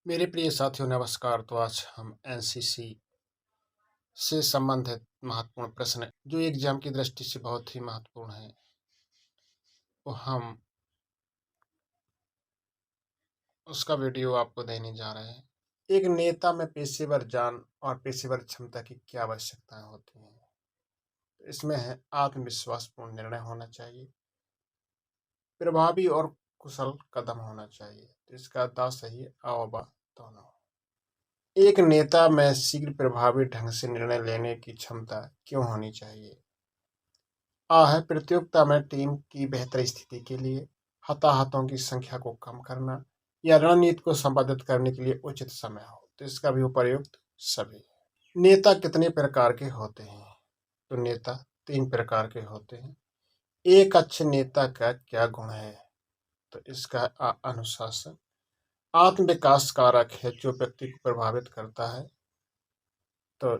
मेरे प्रिय साथियों नमस्कार। तो आज हम एनसीसी से संबंधित महत्वपूर्ण प्रश्न जो एग्जाम की दृष्टि से बहुत ही महत्वपूर्ण है, तो हम उसका वीडियो आपको देने जा रहे हैं। एक नेता में पेशेवर ज्ञान और पेशेवर क्षमता की क्या आवश्यकताएं होती हैं? तो इसमें है आत्मविश्वासपूर्ण निर्णय होना चाहिए, प्रभावी और कुशल कदम होना चाहिए। तो इसका दा सही अवबा दोनों। एक नेता में शीघ्र प्रभावी ढंग से निर्णय लेने की क्षमता क्यों होनी चाहिए? आ है प्रतियोगिता में टीम की बेहतर स्थिति के लिए, हताहतों की संख्या को कम करना या रणनीति को संपादित करने के लिए उचित समय हो। तो इसका भी उपर्युक्त सभी। नेता कितने प्रकार के होते हैं? तो नेता 3 प्रकार के होते हैं। एक अच्छे नेता का क्या गुण है? तो इसका अनुशासन। आत्मविकास कारक है जो व्यक्ति को प्रभावित करता है। तो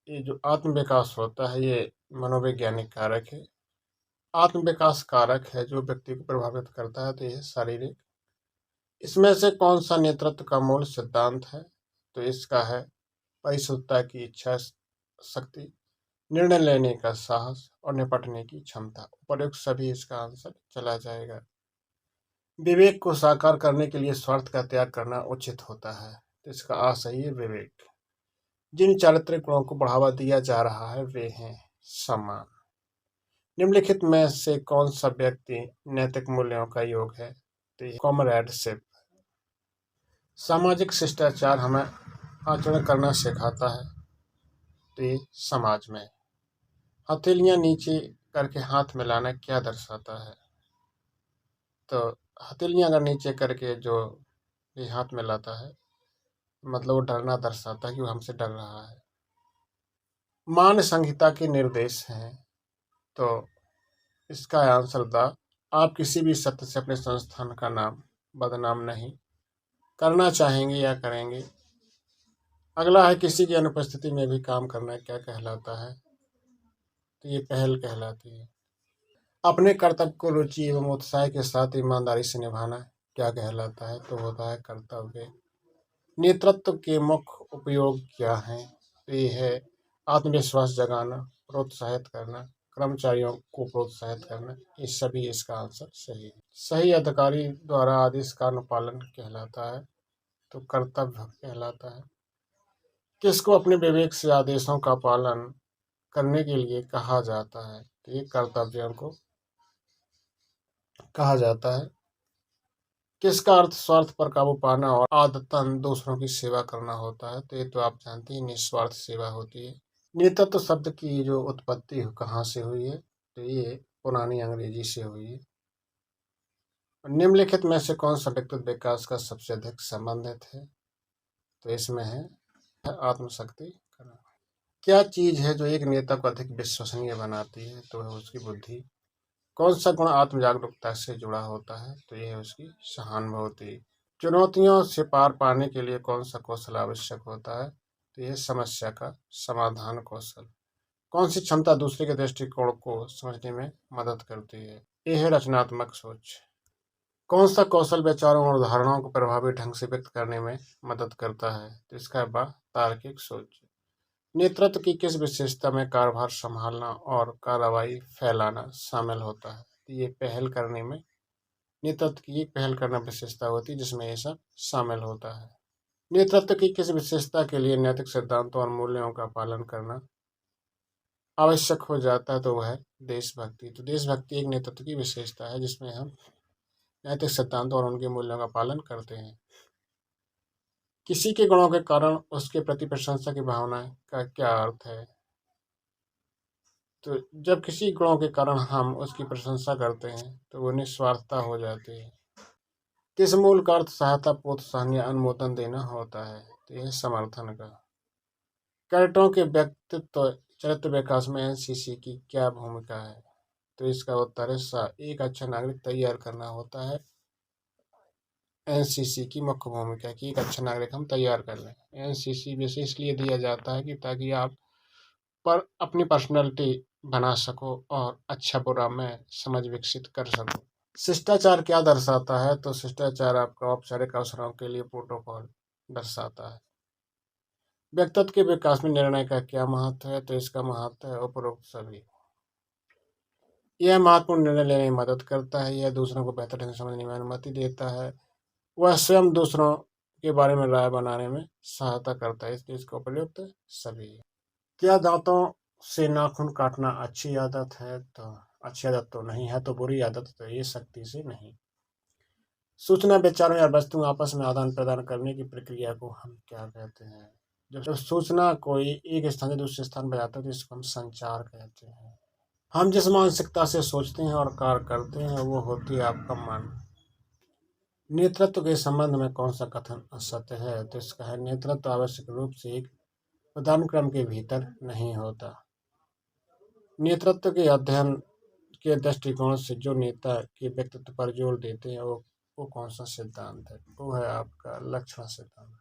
ये जो आत्मविकास होता है ये मनोवैज्ञानिक कारक है। आत्मविकास कारक है जो व्यक्ति को प्रभावित करता है। तो यह शारीरिक। इसमें से कौन सा नेतृत्व का मूल सिद्धांत है? तो इसका है परिशुद्धता की इच्छा शक्ति, निर्णय लेने का साहस और निपटने की क्षमता। उपर्युक्त सभी इसका आंसर चला जाएगा। विवेक को साकार करने के लिए स्वार्थ का त्याग करना उचित होता है। तो इसका आ सही है विवेक। जिन चारित्रिक गुणों को बढ़ावा दिया जा रहा है वे हैं सम्मान। निम्नलिखित में से कौन सा व्यक्ति नैतिक मूल्यों का योग है? तो ये कॉमरेडशिप। सामाजिक शिष्टाचार हमें आचरण करना सिखाता है। तो ये समाज में। हथेलियां नीचे करके हाथ मिलाना क्या दर्शाता है? तो हथेलियां अगर नीचे करके जो ये हाथ मिलाता है मतलब वो डरना दर्शाता है कि वो हमसे डर रहा है। मान संहिता के निर्देश हैं। तो इसका आंसर दा। आप किसी भी सत्य से अपने संस्थान का नाम बदनाम नहीं करना चाहेंगे या करेंगे। अगला है किसी की अनुपस्थिति में भी काम करना क्या कहलाता है? तो ये पहल कहलाती है। अपने कर्तव्य को रुचि एवं उत्साह के साथ ईमानदारी से निभाना क्या कहलाता है? तो होता है कर्तव्य। नेतृत्व के मुख्य उपयोग क्या हैं? तो ये है आत्मविश्वास जगाना, प्रोत्साहित करना, कर्मचारियों को प्रोत्साहित करना। ये सभी इसका आंसर सही है। सही अधिकारी द्वारा आदेश का अनुपालन कहलाता है। तो कर्तव्य कहलाता है। किसको अपने विवेक से आदेशों का पालन करने के लिए कहा जाता है? तो ये कर्तव्यों को कहा जाता है। किसका अर्थ स्वार्थ पर काबू पाना और आदतन दूसरों की सेवा करना होता है? तो ये तो आप जानते हैं निस्वार्थ सेवा होती है। नेतृत्व शब्द की जो उत्पत्ति कहाँ से हुई है? तो ये पुरानी अंग्रेजी से हुई है। निम्नलिखित में से कौन सा व्यक्तित्व विकास का सबसे अधिक संबंधित है? तो इसमें है आत्मशक्ति करना। क्या चीज है जो एक नेता को अधिक विश्वसनीय बनाती है? तो है उसकी बुद्धि। कौन सा गुण आत्म जागरूकता से जुड़ा होता है? तो यह है उसकी सहानुभूति। चुनौतियों से पार पाने के लिए कौन सा कौशल आवश्यक होता है? तो यह समस्या का समाधान कौशल। कौन सी क्षमता दूसरे के दृष्टिकोण को समझने में मदद करती है? यह है रचनात्मक सोच। कौन सा कौशल विचारों और धारणाओं को प्रभावी ढंग से व्यक्त करने में मदद करता है? तो इसका बा तार्किक सोच। नेतृत्व की किस विशेषता में कार्यभार संभालना और कार्रवाई फैलाना शामिल होता है? तो ये पहल करने में नेतृत्व की एक पहल करना विशेषता होती है जिसमें ये सब शामिल होता है। नेतृत्व की किस विशेषता के लिए नैतिक सिद्धांतों और मूल्यों का पालन करना आवश्यक हो जाता है? तो वह है देशभक्ति। तो देशभक्ति एक नेतृत्व की विशेषता है जिसमें हम नैतिक सिद्धांतों और उनके मूल्यों का पालन करते हैं। किसी के गुणों के कारण उसके प्रति प्रशंसा की भावना का क्या अर्थ है? तो जब किसी गुणों के कारण हम उसकी प्रशंसा करते हैं तो वो निस्वार्थता हो जाती है। किस मूल का अर्थ सहायता, प्रोत्साहन या अनुमोदन देना होता है? तो यह समर्थन का। कैडेटों के व्यक्तित्व चरित्र विकास में एनसीसी की क्या भूमिका है? तो इसका उत्तर है एक अच्छा नागरिक तैयार करना होता है। एनसीसी की मुख्य भूमिका है कि एक अच्छा नागरिक हम तैयार कर लें। एनसीसी विशेष इसलिए दिया जाता है कि ताकि आप पर अपनी पर्सनैलिटी बना सको और अच्छा बुरा में समझ विकसित कर सको। शिष्टाचार क्या दर्शाता है? तो शिष्टाचार आपका औपचारिक अवसरों के लिए प्रोटोकॉल। दर्शाता है। व्यक्तित्व के विकास में निर्णय का क्या महत्व है? तो इसका महत्व है उपरोक्त सभी। यह महत्वपूर्ण निर्णय लेने में मदद करता है, यह दूसरों को बेहतर ढंग से समझने में अनुमति देता है, वह स्वयं दूसरों के बारे में राय बनाने में सहायता करता है, इसलिए इसका उपयुक्त सभी है। क्या दांतों से नाखून काटना अच्छी आदत है? तो अच्छी आदत तो नहीं है, तो बुरी आदत तो ये सख्ती से नहीं। सूचना, विचारों या वस्तुओं आपस में आदान प्रदान करने की प्रक्रिया को हम क्या कहते हैं? जब सूचना कोई एक स्थान से दूसरे स्थान पर जाता है तो इसको हम संचार कहते हैं। हम जिस मानसिकता से सोचते हैं और कार्य करते हैं वो होती है आपका मन। नेतृत्व के संबंध में कौन सा कथन असत्य है? तो इसका है नेतृत्व आवश्यक रूप से एक पदानुक्रम के भीतर नहीं होता। नेतृत्व के अध्ययन के दृष्टिकोण से जो नेता के व्यक्तित्व पर जोर देते हैं वो कौन सा सिद्धांत है? वो है आपका लक्षण सिद्धांत।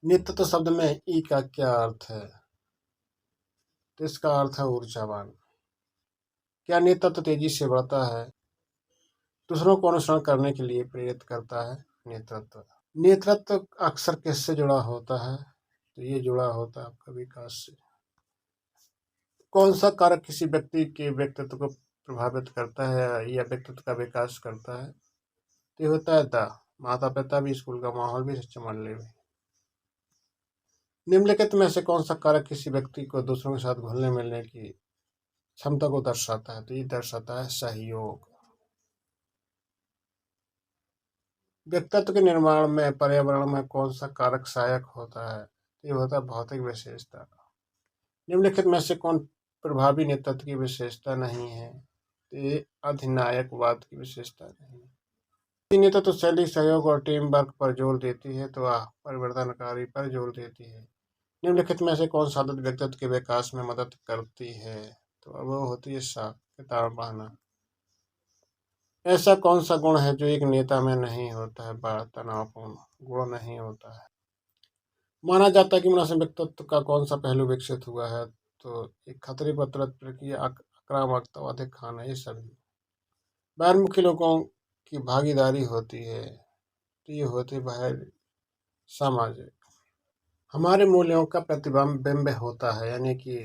नेतृत्व शब्द में ई का क्या अर्थ है? तो इसका अर्थ है ऊर्जावान। क्या नेतृत्व तेजी से बढ़ता है? दूसरों को अनुसरण करने के लिए प्रेरित करता है नेतृत्व। नेतृत्व अक्सर किससे जुड़ा होता है? तो ये जुड़ा होता है आपका विकास से। कौन सा कारक किसी व्यक्ति के व्यक्तित्व को प्रभावित करता है या व्यक्तित्व का विकास करता है? तो ये होता है माता पिता भी, स्कूल का माहौल भी, शिक्षा मंडली भी। निम्नलिखित में से कौन सा कारक किसी व्यक्ति को दूसरों के साथ घुलने मिलने की क्षमता को दर्शाता है? तो ये दर्शाता है सहयोग। व्यक्तित्व के निर्माण में पर्यावरण में कौन सा कारक सहायक होता है? ये होता है भौतिक विशेषता। निम्नलिखित में से कौन प्रभावी नेतृत्व की विशेषता नहीं है? तो ये अधिनायकवाद की विशेषता नहीं है। नेतृत्व शैली सहयोग और टीम वर्क पर जोर देती है, तो वह परिवर्तनकारी पर जोर देती है। निम्नलिखित में से कौन सा आदत व्यक्तित्व के विकास में मदद करती है? तो वो होती है किताब पढ़ना। ऐसा कौन सा गुण है जो एक नेता में नहीं होता है? बड़ा तनावपूर्ण गुण नहीं होता है। माना जाता है कि मनुष्य व्यक्तित्व का कौन सा पहलू विकसित हुआ है? तो एक खतरे पर तुरंत प्रक्रिया, आक्रामकता, अधिक खाना, ये सभी। बहिर्मुखी लोगों की भागीदारी होती है, तो ये होती है सामाजिक। हमारे मूल्यों का प्रतिबिंब होता है, यानी कि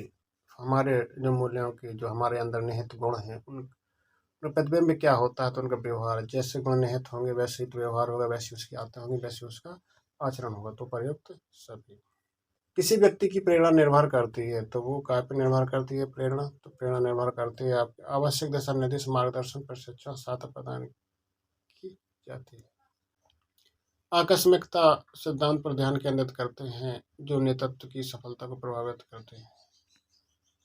हमारे जो मूल्यों की जो हमारे अंदर निहित गुण हैं उनका प्रतिबिंब क्या होता है? तो उनका व्यवहार। जैसे गुण निहित होंगे वैसे ही तो व्यवहार होगा, वैसी उसकी आदतें होंगी, वैसे उसका आचरण होगा, तो प्रयुक्त सभी। किसी व्यक्ति की प्रेरणा निर्भर करती है, तो वो काय पर निर्भर करती है प्रेरणा? तो प्रेरणा निर्भर करती है आपके आवश्यक दिशा निर्देश, मार्गदर्शन, प्रशिक्षण सहायता प्रदान की जाती है। आकस्मिकता सिद्धांत पर ध्यान केंद्रित करते हैं जो नेतृत्व की सफलता को प्रभावित करते हैं।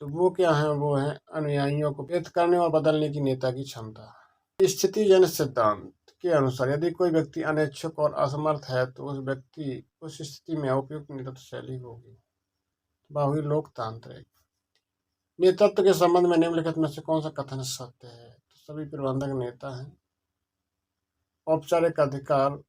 तो वो क्या है? वो है अनुयायियों को प्रेरित करने और बदलने की नेता की क्षमता। स्थितिजन्य सिद्धांत के अनुसार यदि कोई व्यक्ति अनिच्छुक और असमर्थ है तो उस व्यक्ति उस स्थिति में उपयुक्त नेतृत्व शैली होगी। बाहुई लोकतांत्रिक। नेतृत्व के संबंध में निम्नलिखित में से कौन सा कथन सत्य है? तो सभी प्रबंधक नेता हैं। औपचारिक अधिकार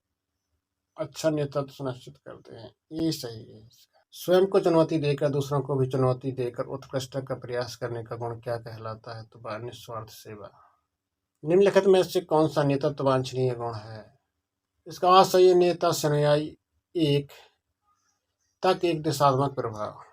अच्छा नेतृत्व सुनिश्चित करते हैं, ये सही है। स्वयं को चुनौती देकर दूसरों को भी चुनौती देकर उत्कृष्ट का प्रयास करने का गुण क्या कहलाता है? तो निस्वार्थ सेवा। निम्नलिखित में से कौन सा नेतृत्व वांछनीय गुण है? इसका सही नेता अनुयायी एक तक एक दिशात्मक प्रभाव।